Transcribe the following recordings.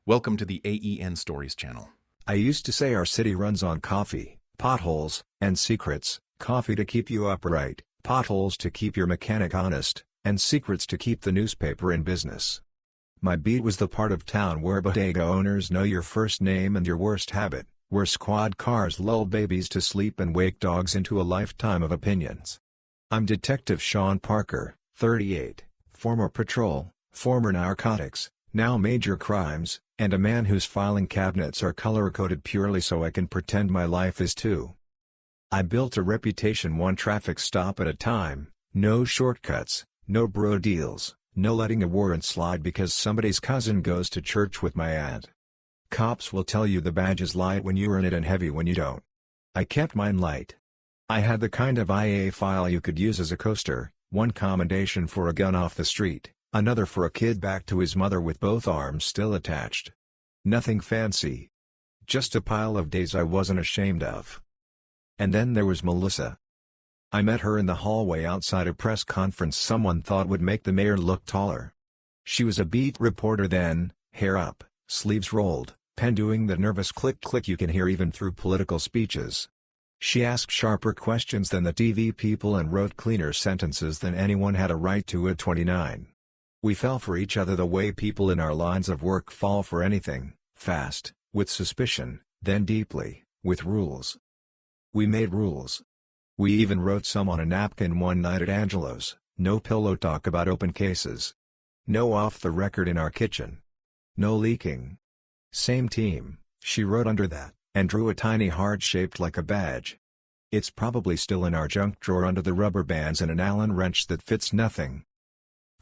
Welcome to the AEN Stories channel. I used to say our city runs on coffee, potholes, and secrets. Coffee to keep you upright, potholes to keep your mechanic honest, and secrets to keep the newspaper in business. My beat was the part of town where bodega owners know your first name and your worst habit, where squad cars lull babies to sleep and wake dogs into a lifetime of opinions. I'm Detective Sean Parker, 38, former patrol, former narcotics, now major crimes, and a man whose filing cabinets are color-coded purely so I can pretend my life is too. I built a reputation one traffic stop at a time, no shortcuts, no bro deals, no letting a warrant slide because somebody's cousin goes to church with my aunt. Cops will tell you the badge is light when you earn it and heavy when you don't. I kept mine light. I had the kind of IA file you could use as a coaster, one commendation for a gun off the street, another for a kid back to his mother with both arms still attached. Nothing fancy. Just a pile of days I wasn't ashamed of. And then there was Melissa. I met her in the hallway outside a press conference someone thought would make the mayor look taller. She was a beat reporter then, hair up, sleeves rolled, pen doing the nervous click-click you can hear even through political speeches. She asked sharper questions than the TV people and wrote cleaner sentences than anyone had a right to at 29. We fell for each other the way people in our lines of work fall for anything, fast, with suspicion, then deeply, with rules. We made rules. We even wrote some on a napkin one night at Angelo's, no pillow talk about open cases. No off the record in our kitchen. No leaking. Same team, she wrote under that, and drew a tiny heart shaped like a badge. It's probably still in our junk drawer under the rubber bands and an Allen wrench that fits nothing.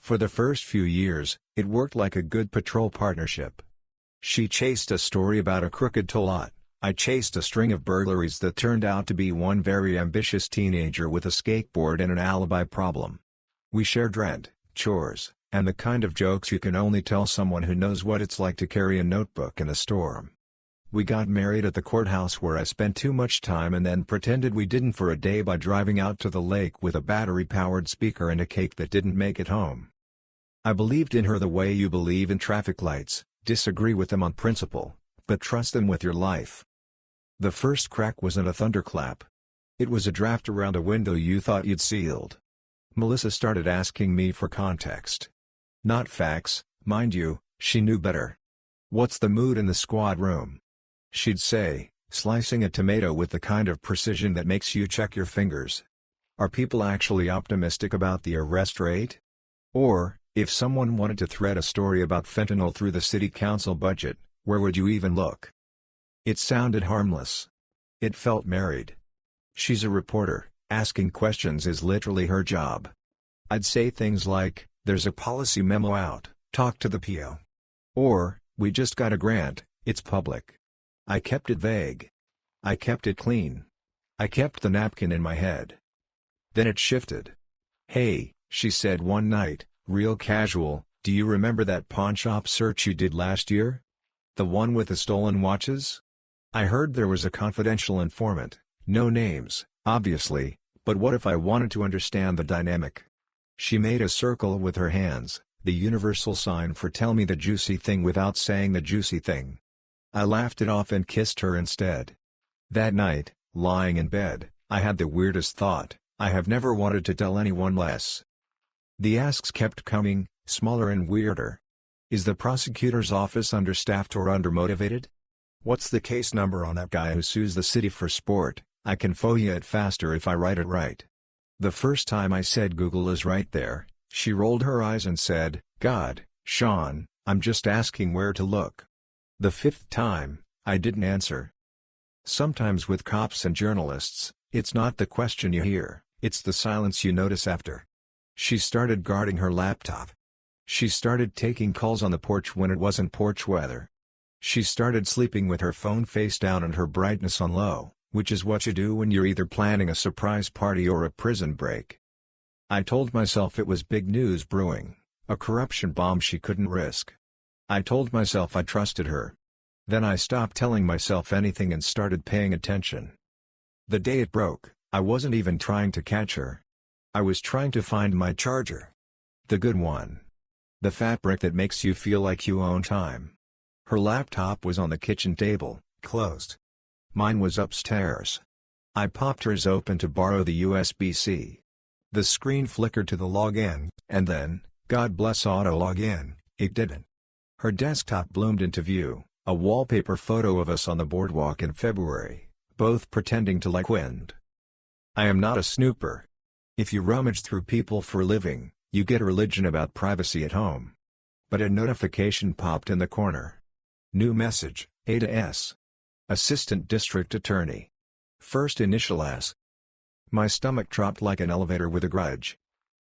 For the first few years, it worked like a good patrol partnership. She chased a story about a crooked toll lot, I chased a string of burglaries that turned out to be one very ambitious teenager with a skateboard and an alibi problem. We shared rent, chores, and the kind of jokes you can only tell someone who knows what it's like to carry a notebook in a storm. We got married at the courthouse where I spent too much time and then pretended we didn't for a day by driving out to the lake with a battery-powered speaker and a cake that didn't make it home. I believed in her the way you believe in traffic lights, disagree with them on principle, but trust them with your life. The first crack wasn't a thunderclap. It was a draft around a window you thought you'd sealed. Melissa started asking me for context. Not facts, mind you, she knew better. What's the mood in the squad room? She'd say, slicing a tomato with the kind of precision that makes you check your fingers. Are people actually optimistic about the arrest rate? Or, if someone wanted to thread a story about fentanyl through the city council budget, where would you even look? It sounded harmless. It felt married. She's a reporter, asking questions is literally her job. I'd say things like, there's a policy memo out, talk to the PO. Or, we just got a grant, it's public. I kept it vague. I kept it clean. I kept the napkin in my head. Then it shifted. Hey, she said one night, real casual, do you remember that pawn shop search you did last year? The one with the stolen watches? I heard there was a confidential informant, no names, obviously, but what if I wanted to understand the dynamic? She made a circle with her hands, the universal sign for tell me the juicy thing without saying the juicy thing. I laughed it off and kissed her instead. That night, lying in bed, I had the weirdest thought, I have never wanted to tell anyone less. The asks kept coming, smaller and weirder. Is the prosecutor's office understaffed or undermotivated? What's the case number on that guy who sues the city for sport? I can FOIA it faster if I write it right. The first time I said Google is right there, she rolled her eyes and said, God, Sean, I'm just asking where to look. The fifth time, I didn't answer. Sometimes with cops and journalists, it's not the question you hear, it's the silence you notice after. She started guarding her laptop. She started taking calls on the porch when it wasn't porch weather. She started sleeping with her phone face down and her brightness on low, which is what you do when you're either planning a surprise party or a prison break. I told myself it was big news brewing, a corruption bomb she couldn't risk. I told myself I trusted her. Then I stopped telling myself anything and started paying attention. The day it broke, I wasn't even trying to catch her. I was trying to find my charger. The good one. The fat brick that makes you feel like you own time. Her laptop was on the kitchen table, closed. Mine was upstairs. I popped hers open to borrow the USB-C. The screen flickered to the login, and then, God bless auto login, it didn't. Her desktop bloomed into view, a wallpaper photo of us on the boardwalk in February, both pretending to like wind. I am not a snooper. If you rummage through people for a living, you get a religion about privacy at home. But a notification popped in the corner. New message, A to S. Assistant District Attorney. First initial S. My stomach dropped like an elevator with a grudge.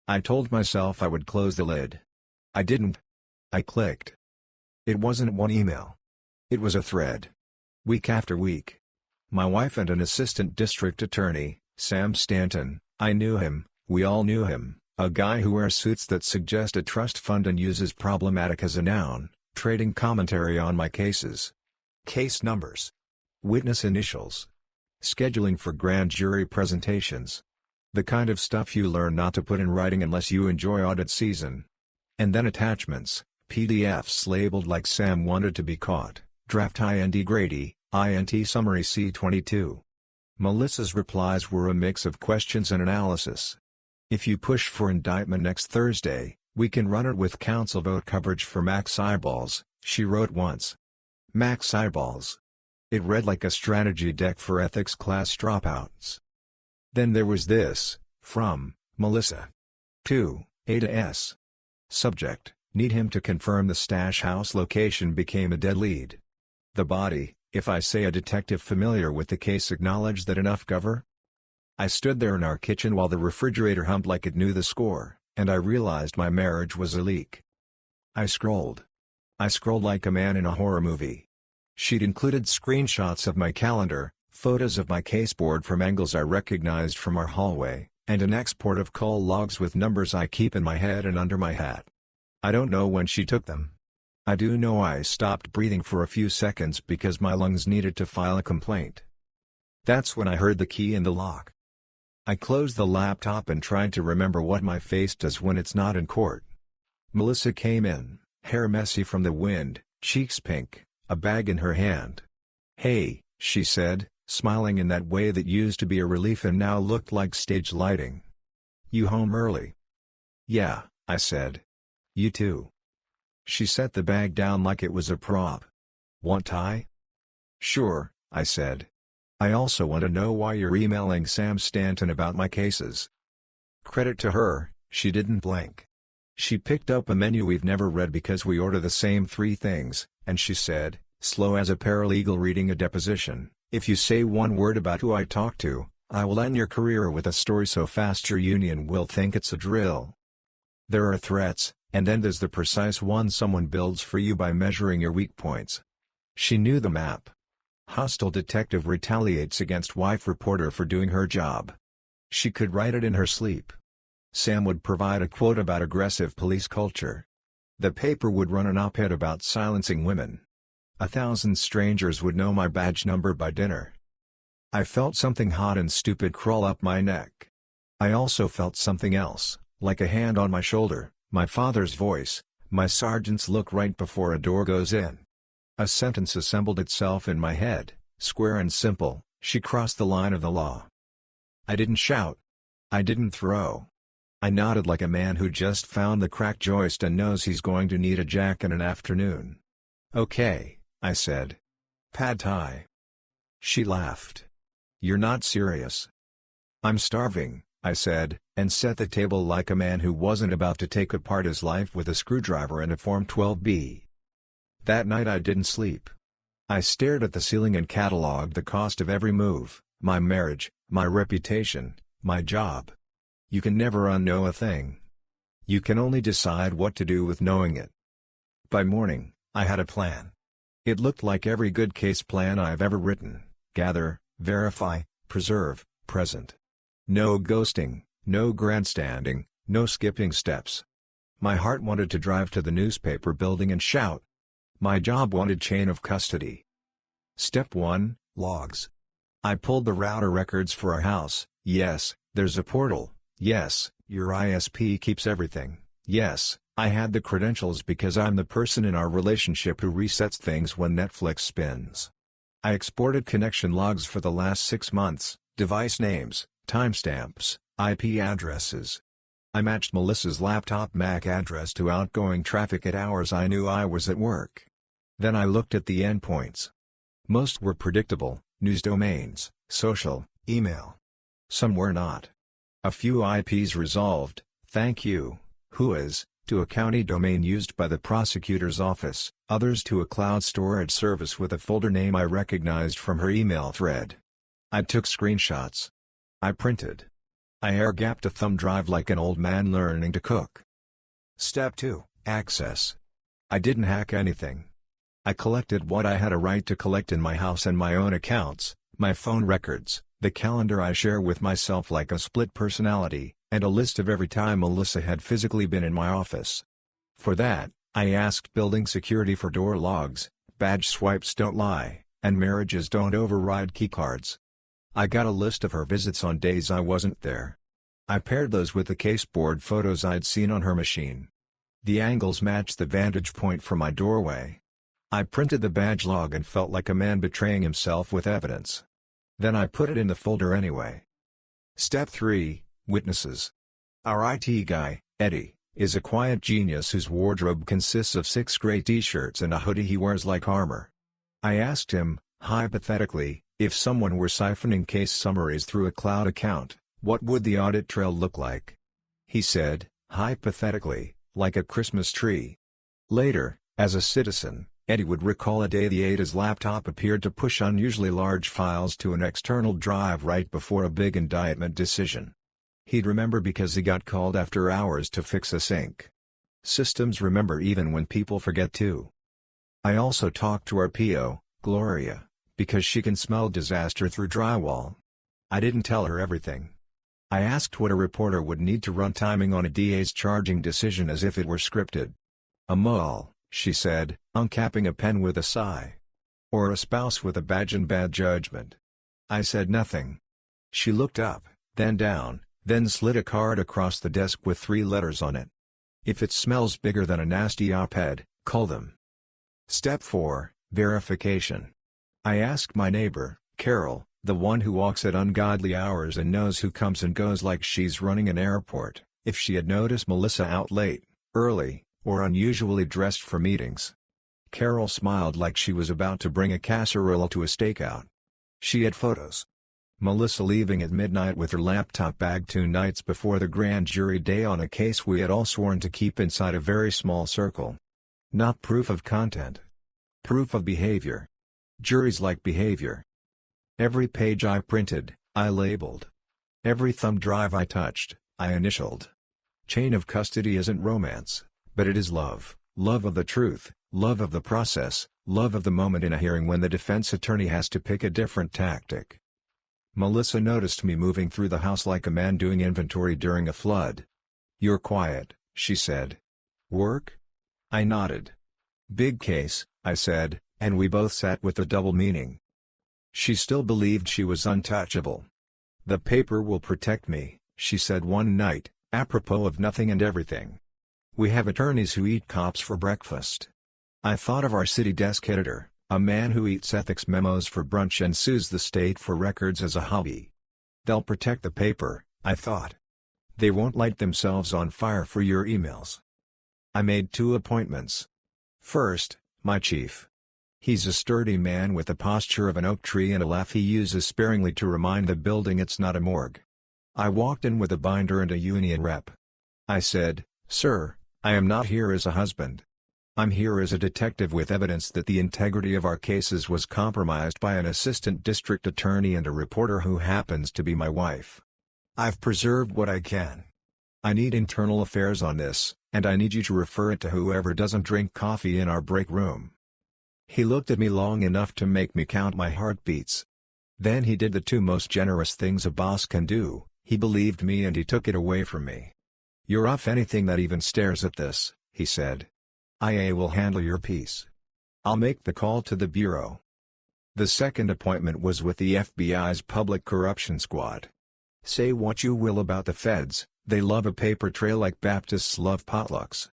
I told myself I would close the lid. I didn't. I clicked. It wasn't one email. It was a thread. Week after week. My wife and an assistant district attorney, Sam Stanton, I knew him, we all knew him, a guy who wears suits that suggest a trust fund and uses problematic as a noun, trading commentary on my cases. Case numbers. Witness initials. Scheduling for grand jury presentations. The kind of stuff you learn not to put in writing unless you enjoy audit season. And then attachments, PDFs labeled like Sam wanted to be caught, draft IND Grady, INT summary C22. Melissa's replies were a mix of questions and analysis. If you push for indictment next Thursday, we can run it with council vote coverage for max eyeballs, she wrote once. Max eyeballs. It read like a strategy deck for ethics class dropouts. Then there was this, from Melissa. 2, A to S. Subject, need him to confirm the stash house location became a dead lead. The body, if I say a detective familiar with the case acknowledged that enough cover? I stood there in our kitchen while the refrigerator hummed like it knew the score, and I realized my marriage was a leak. I scrolled. I scrolled like a man in a horror movie. She'd included screenshots of my calendar, photos of my caseboard from angles I recognized from our hallway, and an export of call logs with numbers I keep in my head and under my hat. I don't know when she took them. I do know I stopped breathing for a few seconds because my lungs needed to file a complaint. That's when I heard the key in the lock. I closed the laptop and tried to remember what my face does when it's not in court. Melissa came in, hair messy from the wind, cheeks pink, a bag in her hand. "Hey," she said, smiling in that way that used to be a relief and now looked like stage lighting. "You home early?" "Yeah," I said. "You too." She set the bag down like it was a prop. "Want tie?" "Sure," I said. "I also want to know why you're emailing Sam Stanton about my cases." Credit to her, she didn't blink. She picked up a menu we've never read because we order the same 3 things, and she said, slow as a paralegal reading a deposition, "If you say one word about who I talked to, I will end your career with a story so fast your union will think it's a drill." There are threats, and then there's the precise one someone builds for you by measuring your weak points. She knew the map. Hostile detective retaliates against wife reporter for doing her job. She could write it in her sleep. Sam would provide a quote about aggressive police culture. The paper would run an op-ed about silencing women. 1,000 strangers would know my badge number by dinner. I felt something hot and stupid crawl up my neck. I also felt something else, like a hand on my shoulder, my father's voice, my sergeant's look right before a door goes in. A sentence assembled itself in my head, square and simple: she crossed the line of the law. I didn't shout. I didn't throw. I nodded like a man who just found the cracked joist and knows he's going to need a jack in an afternoon. "Okay," I said. "Pad thai." She laughed. "You're not serious." "I'm starving," I said, and set the table like a man who wasn't about to take apart his life with a screwdriver and a Form 12B. That night I didn't sleep. I stared at the ceiling and cataloged the cost of every move: my marriage, my reputation, my job. You can never unknow a thing. You can only decide what to do with knowing it. By morning, I had a plan. It looked like every good case plan I've ever written: gather, verify, preserve, present. No ghosting, no grandstanding, no skipping steps. My heart wanted to drive to the newspaper building and shout. My job wanted chain of custody. Step 1, logs. I pulled the router records for our house. Yes, there's a portal. Yes, your ISP keeps everything. Yes, I had the credentials because I'm the person in our relationship who resets things when Netflix spins. I exported connection logs for the last 6 months, device names, timestamps, IP addresses. I matched Melissa's laptop MAC address to outgoing traffic at hours I knew I was at work. Then I looked at the endpoints. Most were predictable: news domains, social, email. Some were not. A few IPs resolved, thank you, whois, to a county domain used by the prosecutor's office, others to a cloud storage service with a folder name I recognized from her email thread. I took screenshots. I printed. I air-gapped a thumb drive like an old man learning to cook. Step 2. Access. I didn't hack anything. I collected what I had a right to collect in my house and my own accounts, my phone records, the calendar I share with myself like a split personality, and a list of every time Melissa had physically been in my office. For that, I asked building security for door logs, badge swipes don't lie, and marriages don't override keycards. I got a list of her visits on days I wasn't there. I paired those with the caseboard photos I'd seen on her machine. The angles matched the vantage point from my doorway. I printed the badge log and felt like a man betraying himself with evidence. Then I put it in the folder anyway. Step 3. Witnesses. Our IT guy, Eddie, is a quiet genius whose wardrobe consists of 6 gray t-shirts and a hoodie he wears like armor. I asked him, hypothetically, if someone were siphoning case summaries through a cloud account, what would the audit trail look like? He said, hypothetically, like a Christmas tree. Later, as a citizen, Eddie would recall a day the AIDA's laptop appeared to push unusually large files to an external drive right before a big indictment decision. He'd remember because he got called after hours to fix a sink. Systems remember even when people forget too. I also talked to our PO, Gloria, because she can smell disaster through drywall. I didn't tell her everything. I asked what a reporter would need to run timing on a DA's charging decision as if it were scripted. A mole, she said, uncapping a pen with a sigh. Or a spouse with a badge and bad judgment. I said nothing. She looked up, then down, then slid a card across the desk with 3 letters on it. If it smells bigger than a nasty op-ed, call them. Step 4. Verification. I asked my neighbor, Carol, the one who walks at ungodly hours and knows who comes and goes like she's running an airport, if she had noticed Melissa out late, early, or unusually dressed for meetings. Carol smiled like she was about to bring a casserole to a stakeout. She had photos. Melissa leaving at midnight with her laptop bag 2 nights before the grand jury day on a case we had all sworn to keep inside a very small circle. Not proof of content. Proof of behavior. Juries like behavior. Every page I printed, I labeled. Every thumb drive I touched, I initialed. Chain of custody isn't romance, but it is love, love of the truth, love of the process, love of the moment in a hearing when the defense attorney has to pick a different tactic. Melissa noticed me moving through the house like a man doing inventory during a flood. "You're quiet," she said. "Work?" I nodded. "Big case," I said, and we both sat with the double meaning. She still believed she was untouchable. "The paper will protect me," she said one night, apropos of nothing and everything. "We have attorneys who eat cops for breakfast." I thought of our city desk editor, a man who eats ethics memos for brunch and sues the state for records as a hobby. "They'll protect the paper," I thought. "They won't light themselves on fire for your emails." I made 2 appointments. First, my chief. He's a sturdy man with the posture of an oak tree and a laugh he uses sparingly to remind the building it's not a morgue. I walked in with a binder and a union rep. I said, "Sir, I am not here as a husband. I'm here as a detective with evidence that the integrity of our cases was compromised by an assistant district attorney and a reporter who happens to be my wife. I've preserved what I can. I need internal affairs on this, and I need you to refer it to whoever doesn't drink coffee in our break room." He looked at me long enough to make me count my heartbeats. Then he did the 2 most generous things a boss can do, he believed me and he took it away from me. "You're off anything that even stares at this," he said. "IA will handle your piece. I'll make the call to the Bureau." The second appointment was with the FBI's Public Corruption Squad. Say what you will about the feds, they love a paper trail like Baptists love potlucks.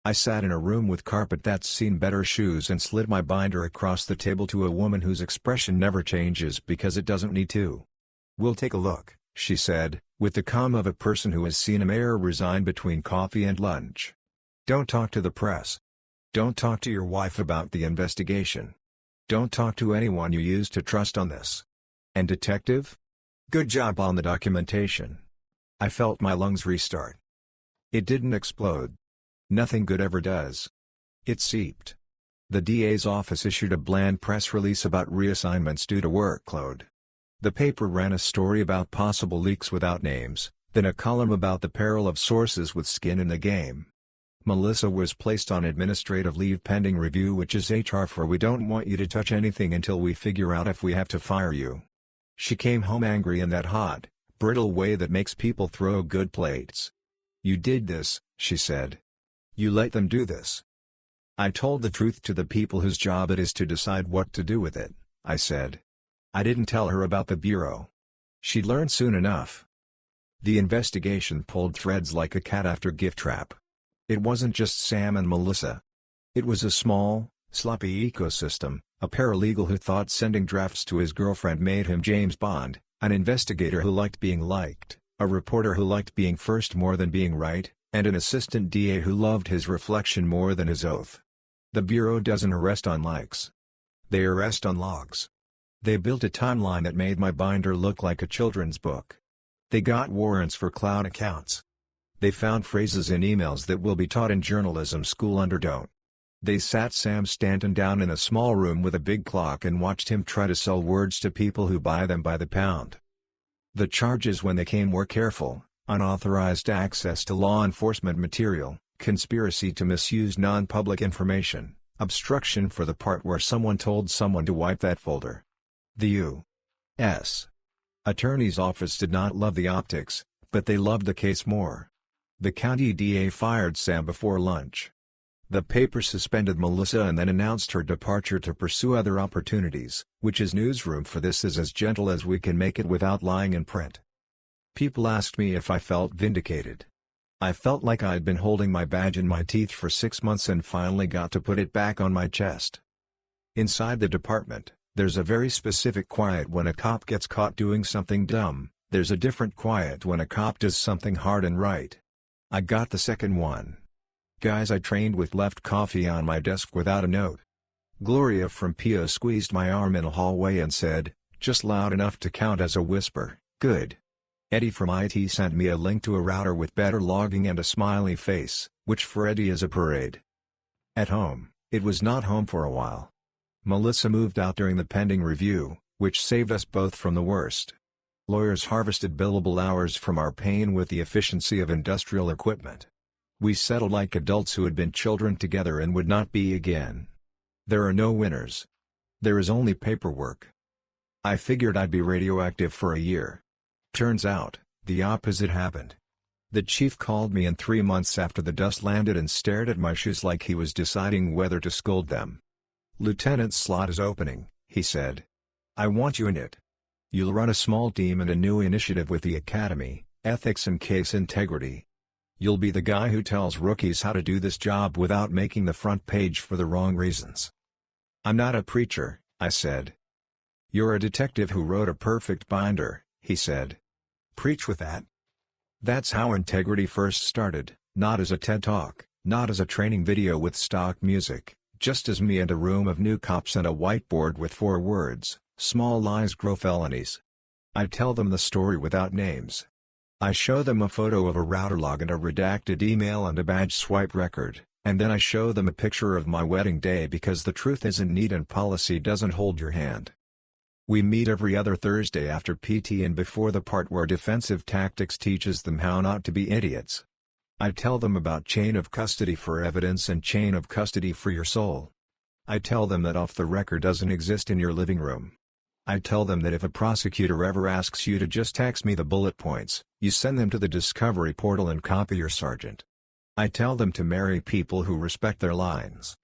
I sat in a room with carpet that's seen better shoes and slid my binder across the table to a woman whose expression never changes because it doesn't need to. "We'll take a look," she said, with the calm of a person who has seen a mayor resign between coffee and lunch. "Don't talk to the press. Don't talk to your wife about the investigation. Don't talk to anyone you used to trust on this. And detective? Good job on the documentation." I felt my lungs restart. It didn't explode. Nothing good ever does. It seeped. The DA's office issued a bland press release about reassignments due to workload. The paper ran a story about possible leaks without names, then a column about the peril of sources with skin in the game. Melissa was placed on administrative leave pending review, which is HR for "we don't want you to touch anything until we figure out if we have to fire you." She came home angry in that hot, brittle way that makes people throw good plates. "You did this," she said. "You let them do this." "I told the truth to the people whose job it is to decide what to do with it," I said. I didn't tell her about the bureau. She'd learn soon enough. The investigation pulled threads like a cat after gift trap. It wasn't just Sam and Melissa. It was a small, sloppy ecosystem, a paralegal who thought sending drafts to his girlfriend made him James Bond, an investigator who liked being liked, a reporter who liked being first more than being right, and an assistant DA who loved his reflection more than his oath. The Bureau doesn't arrest on likes. They arrest on logs. They built a timeline that made my binder look like a children's book. They got warrants for cloud accounts. They found phrases in emails that will be taught in journalism school under don't. They sat Sam Stanton down in a small room with a big clock and watched him try to sell words to people who buy them by the pound. The charges when they came were careful: unauthorized access to law enforcement material, conspiracy to misuse non-public information, obstruction for the part where someone told someone to wipe that folder. The U.S. Attorney's Office did not love the optics, but they loved the case more. The county DA fired Sam before lunch. The paper suspended Melissa and then announced her departure to pursue other opportunities, which is newsroom for this is as gentle as we can make it without lying in print. People asked me if I felt vindicated. I felt like I'd been holding my badge in my teeth for 6 months and finally got to put it back on my chest. Inside the department, there's a very specific quiet when a cop gets caught doing something dumb. There's a different quiet when a cop does something hard and right. I got the second one. Guys I trained with left coffee on my desk without a note. Gloria from PO squeezed my arm in a hallway and said, just loud enough to count as a whisper, "Good." Eddie from IT sent me a link to a router with better logging and a smiley face, which for Eddie is a parade. At home, it was not home for a while. Melissa moved out during the pending review, which saved us both from the worst. Lawyers harvested billable hours from our pain with the efficiency of industrial equipment. We settled like adults who had been children together and would not be again. There are no winners. There is only paperwork. I figured I'd be radioactive for a year. Turns out, the opposite happened. The chief called me in 3 months after the dust landed and stared at my shoes like he was deciding whether to scold them. "Lieutenant's slot is opening," he said. "I want you in it. You'll run a small team and a new initiative with the academy, ethics and case integrity. You'll be the guy who tells rookies how to do this job without making the front page for the wrong reasons." "I'm not a preacher," I said. "You're a detective who wrote a perfect binder," he said. "Preach with that." That's how integrity first started, not as a TED Talk, not as a training video with stock music, just as me and a room of new cops and a whiteboard with 4 words, "Small lies grow felonies." I tell them the story without names. I show them a photo of a router log and a redacted email and a badge swipe record, and then I show them a picture of my wedding day because the truth isn't neat and policy doesn't hold your hand. We meet every other Thursday after PT and before the part where defensive tactics teaches them how not to be idiots. I tell them about chain of custody for evidence and chain of custody for your soul. I tell them that off the record doesn't exist in your living room. I tell them that if a prosecutor ever asks you to just text me the bullet points, you send them to the Discovery portal and copy your sergeant. I tell them to marry people who respect their lines.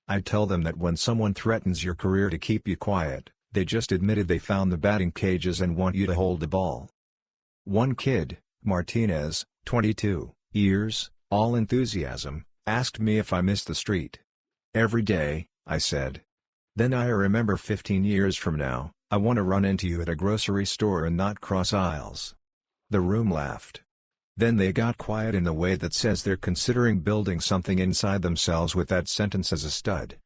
I tell them that when someone threatens your career to keep you quiet, they just admitted they found the batting cages and want you to hold the ball. One kid, Martinez, 22 years, all enthusiasm, Asked me if I miss the street. Every day, I said. Then I remember 15 years from now, I want to run into you at a grocery store and not cross aisles. The room laughed. Then they got quiet in the way that says they're considering building something inside themselves with that sentence as a stud.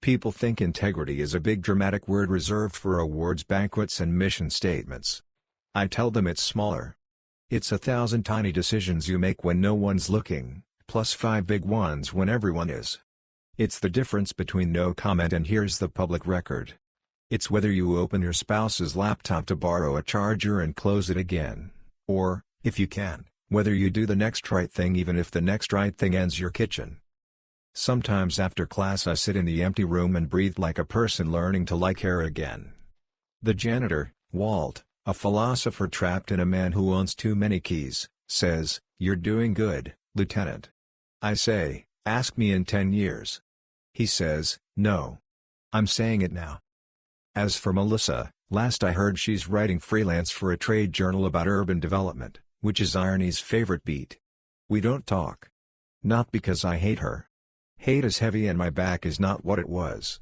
People think integrity is a big dramatic word reserved for awards banquets and mission statements. I tell them it's smaller. It's 1,000 tiny decisions you make when no one's looking, plus 5 big ones when everyone is. It's the difference between no comment and here's the public record. It's whether you open your spouse's laptop to borrow a charger and close it again, or, if you can, whether you do the next right thing even if the next right thing ends your kitchen. Sometimes after class I sit in the empty room and breathe like a person learning to like air again. The janitor, Walt, a philosopher trapped in a man who owns too many keys, says, "You're doing good, Lieutenant." I say, "Ask me in 10 years. He says, "No. I'm saying it now." As for Melissa, last I heard she's writing freelance for a trade journal about urban development, which is irony's favorite beat. We don't talk. Not because I hate her. Hate is heavy and my back is not what it was.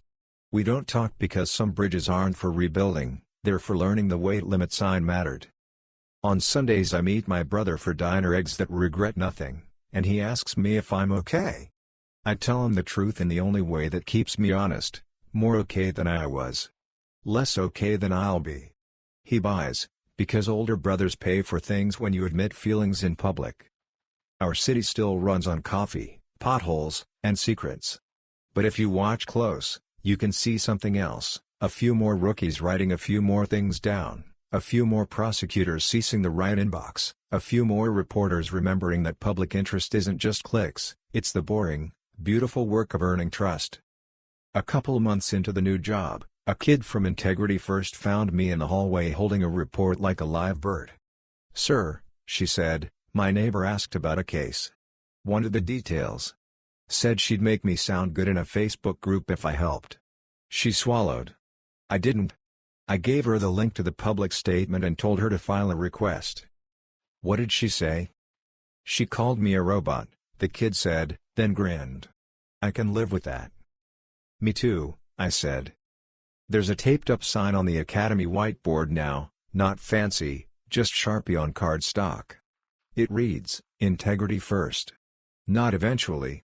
We don't talk because some bridges aren't for rebuilding, they're for learning the weight limit sign mattered. On Sundays I meet my brother for diner eggs that regret nothing, and he asks me if I'm okay. I tell him the truth in the only way that keeps me honest, more okay than I was. Less okay than I'll be. He buys, because older brothers pay for things when you admit feelings in public. Our city still runs on coffee, potholes, and secrets. But if you watch close, you can see something else, a few more rookies writing a few more things down, a few more prosecutors ceasing the right inbox, a few more reporters remembering that public interest isn't just clicks, it's the boring, beautiful work of earning trust. A couple months into the new job, a kid from Integrity First found me in the hallway holding a report like a live bird. "Sir," she said, "my neighbor asked about a case. Wanted the details. Said she'd make me sound good in a Facebook group if I helped." She swallowed. I didn't. I gave her the link to the public statement and told her to file a request. What did she say? She called me a robot, the kid said, then grinned. I can live with that. Me too, I said. There's a taped-up sign on the Academy whiteboard now, not fancy, just Sharpie on cardstock. It reads, "Integrity First. Not eventually."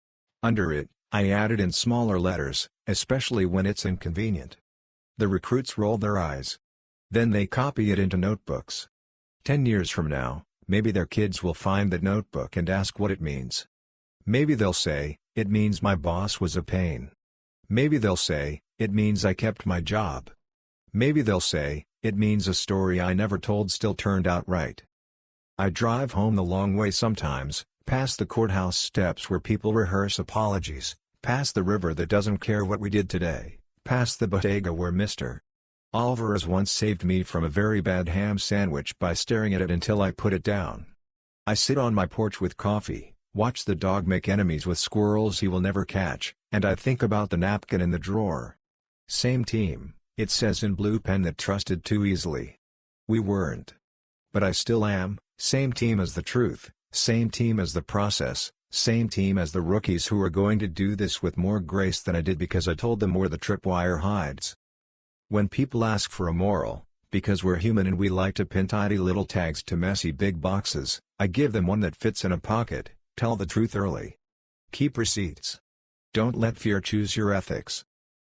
Under it, I added in smaller letters, "especially when it's inconvenient." The recruits roll their eyes. Then they copy it into notebooks. 10 years from now, maybe their kids will find that notebook and ask what it means. Maybe they'll say, "It means my boss was a pain." Maybe they'll say, "It means I kept my job." Maybe they'll say, "It means a story I never told still turned out right." I drive home the long way sometimes, past the courthouse steps where people rehearse apologies, past the river that doesn't care what we did today, past the bodega where Mr. Alvarez once saved me from a very bad ham sandwich by staring at it until I put it down. I sit on my porch with coffee, watch the dog make enemies with squirrels he will never catch, and I think about the napkin in the drawer. Same team, it says in blue pen that trusted too easily. We weren't. But I still am, same team as the truth, same team as the process, same team as the rookies who are going to do this with more grace than I did because I told them where the tripwire hides. When people ask for a moral, because we're human and we like to pin tidy little tags to messy big boxes, I give them one that fits in a pocket: tell the truth early. Keep receipts. Don't let fear choose your ethics.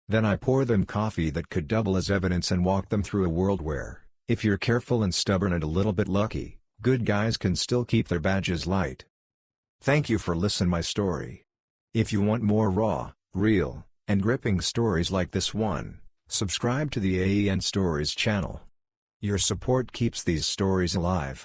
Then I pour them coffee that could double as evidence and walk them through a world where, if you're careful and stubborn and a little bit lucky, good guys can still keep their badges light. Thank you for listening my story. If you want more raw, real, and gripping stories like this one, subscribe to the AEN Stories channel. Your support keeps these stories alive.